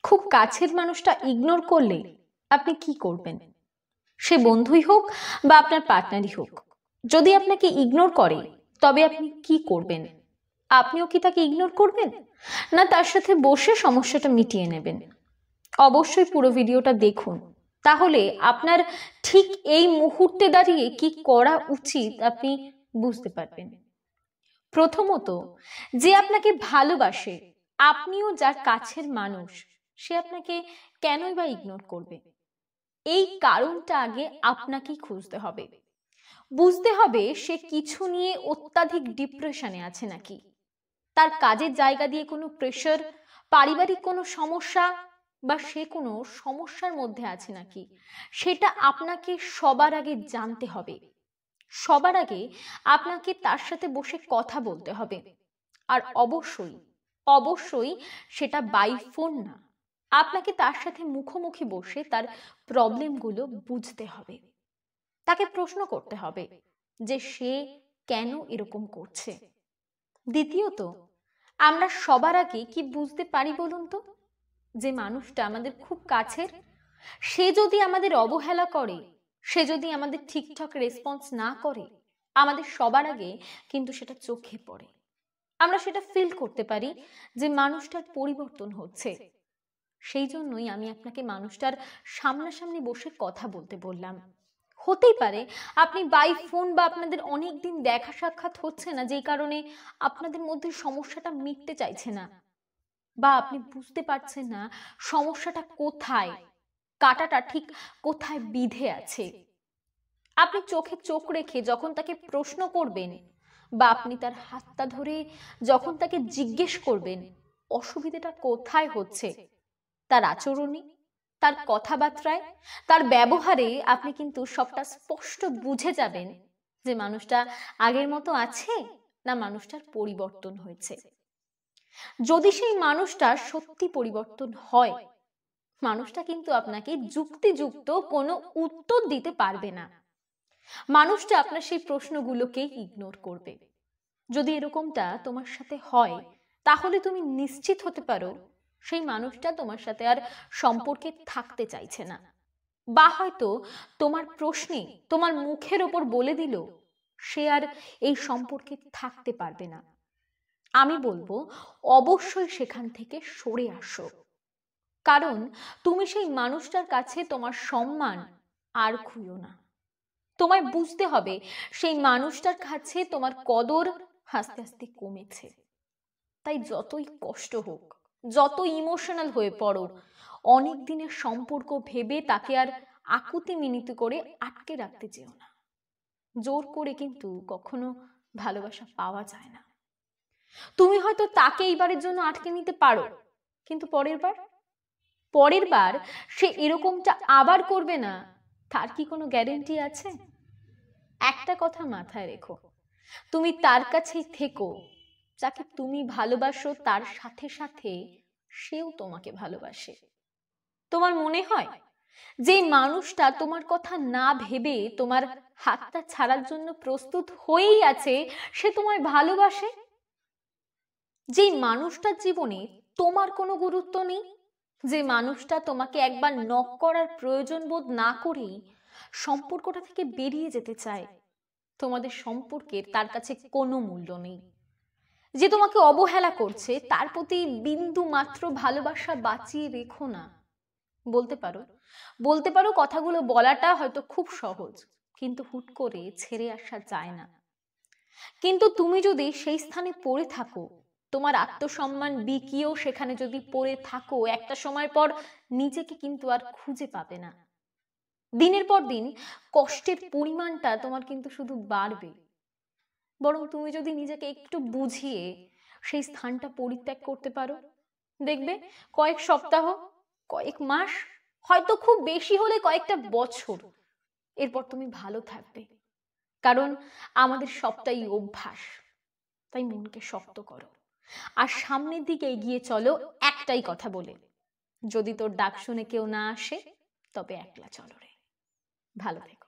খুব কাছের মানুষটা ইগনোর করলে আপনি কি করবেন? সে বন্ধুই হোক বা আপনার পার্টনারই হোক, যদি আপনাকে ইগনোর করে তবে আপনি কি করবেন? আপনিও কি তাকে ইগনোর করবেন, না তার সাথে বসে সমস্যাটা মিটিয়ে নেবেন? অবশ্যই পুরো ভিডিওটা দেখুন, তাহলে আপনার ঠিক এই মুহূর্তে দাঁড়িয়ে কি করা উচিত আপনি বুঝতে পারবেন। প্রথমত, যে আপনাকে ভালোবাসে, আপনিও যার কাছের মানুষ, সে আপনাকে কেনই বা ইগনোর করবে? এই কারণটা আগে আপনাকেই খুঁজতে হবে। বুঝতে হবে সে কিছু নিয়ে অত্যাধিক ডিপ্রেশনে আছে নাকি, তার কাজের জায়গা দিয়ে কোনো প্রেশার, পারিবারিক কোনো সমস্যা, বা সে কোনো সমস্যার মধ্যে আছে নাকি, সেটা আপনাকে সবার আগে জানতে হবে। সবার আগে আপনাকে তার সাথে বসে কথা বলতে হবে। আর অবশ্যই অবশ্যই সেটা বাই ফোন না, আপনাকে তার সাথে মুখোমুখি বসে তার প্রবলেমগুলো বুঝতে হবে। তাকে প্রশ্ন করতে হবে যে সে কেন এরকম করছে। দ্বিতীয়ত, আমরা সবার আগে কি বুঝতে পারি বলুন তো, যে মানুষটা আমাদের খুব কাছের, সে যদি আমাদের অবহেলা করে, সে যদি আমাদের ঠিকঠাক রেসপন্স না করে, আমাদের সবার আগে কিন্তু সেটা চোখে পড়ে। আমরা সেটা ফিল করতে পারি যে মানুষটার পরিবর্তন হচ্ছে। সেই জন্যই আমি আপনাকে মানুষটার সামনাসামনি বসে কথা বলতে বললাম। হতেই পারে আপনি বাই ফোন বা আপনাদের অনেক দিন দেখা সাক্ষাৎ হচ্ছে না, যেই কারণে আপনাদের মধ্যে সমস্যাটা মিটতে চাইছে না, বা আপনি বুঝতে পারছেন না সমস্যাটা কোথায়, কাঁটাটা ঠিক কোথায় বিঁধে আছে। আপনি চোখে চোখ রেখে যখন তাকে প্রশ্ন করবেন, বা আপনি তার হাতটা ধরে যখন তাকে জিজ্ঞেস করবেন অসুবিধাটা কোথায় হচ্ছে, তার আচরণে, তার কথাবার্তায়, তার ব্যবহারে আপনি কিন্তু সবটা স্পষ্ট বুঝে যাবেন যে মানুষটা আগের মতো আছে না মানুষটার পরিবর্তন হয়েছে। যদি সেই মানুষটা সত্যি পরিবর্তন হয়, মানুষটা কিন্তু আপনাকে যুক্তিযুক্ত কোনো উত্তর দিতে পারবে না। মানুষটা আপনার সেই প্রশ্নগুলোকে ইগনোর করবে। যদি এরকমটা তোমার সাথে হয়, তাহলে তুমি নিশ্চিত হতে পারো সেই মানুষটা তোমার সাথে আর সম্পর্কে থাকতে চাইছে না, বা হয়তো তোমার প্রশ্নে তোমার মুখের ওপর বলে দিল সে আর এই সম্পর্কে থাকতে পারবে না। আমি বলবো অবশ্যই সেখান থেকে সরে আসো, কারণ তুমি সেই মানুষটার কাছে তোমার সম্মান আর খুইও না। তোমায় বুঝতে হবে সেই মানুষটার কাছে তোমার কদর আস্তে আস্তে কমেছে। তাই যতই কষ্ট হোক, যত ইমোশনাল হয়ে পড়ো, অনেক দিনের সম্পর্ক ভেবে তাকে আর আকুতি মিনতি করে আটকে রাখতে চেও না। জোর করে কিন্তু কখনো ভালোবাসা পাওয়া যায় না। তুমি হয়তো তাকে এইবারের জন্য আটকে নিতে পারো, কিন্তু পরের বার সে এরকমটা আবার করবে না, তার কি কোনো গ্যারেন্টি আছে? একটা কথা মাথায় রেখো, তুমি তার কাছেই থেকো, যাকে তুমি ভালোবাসো তার সাথে সাথে সেও তোমাকে ভালোবাসে। তোমার মনে হয় যে মানুষটা তোমার কথা না ভেবে তোমার হাতটা ছাড়ার জন্য প্রস্তুত হয়েই আছে, সে তোমায় ভালোবাসে? যে মানুষটার জীবনে তোমার কোনো গুরুত্ব নেই, যে মানুষটা তোমাকে একবার নক করার প্রয়োজন বোধ না করেই সম্পর্কটা থেকে বেরিয়ে যেতে চায়, তোমাদের সম্পর্কের তার কাছে কোনো মূল্য নেই, যে তোমাকে অবহেলা করছে, তার প্রতি বিন্দু মাত্র ভালোবাসা বাঁচিয়ে রেখো না। বলতে পারো কথাগুলো বলাটা হয়তো খুব সহজ, কিন্তু হুট করে ছেড়ে আসা যায় না। কিন্তু তুমি যদি সেই স্থানে পড়ে থাকো, তোমার আত্মসম্মান বিকিয়েও সেখানে যদি পড়ে থাকো, একটা সময় পর নিজেকে কিন্তু আর খুঁজে পাবে না। দিনের পর দিন কষ্টের পরিমাণটা তোমার কিন্তু শুধু বাড়বে। বরং তুমি যদি নিজেকে একটু বুঝিয়ে সেই স্থানটা পরিত্যাগ করতে পারো, দেখবে কয়েক সপ্তাহ, কয়েক মাস, হয়তো খুব বেশি হলে কয়েকটা বছর, এরপর তুমি ভালো থাকবে। কারণ আমাদের সবটাই অভ্যাস। তাই মনকে শক্ত করো আর সামনের দিকে এগিয়ে চলো, একটাই কথা বলে, যদি তোর ডাক শুনে কেউ না আসে তবে একলা চলো রে। ভালো থেকো।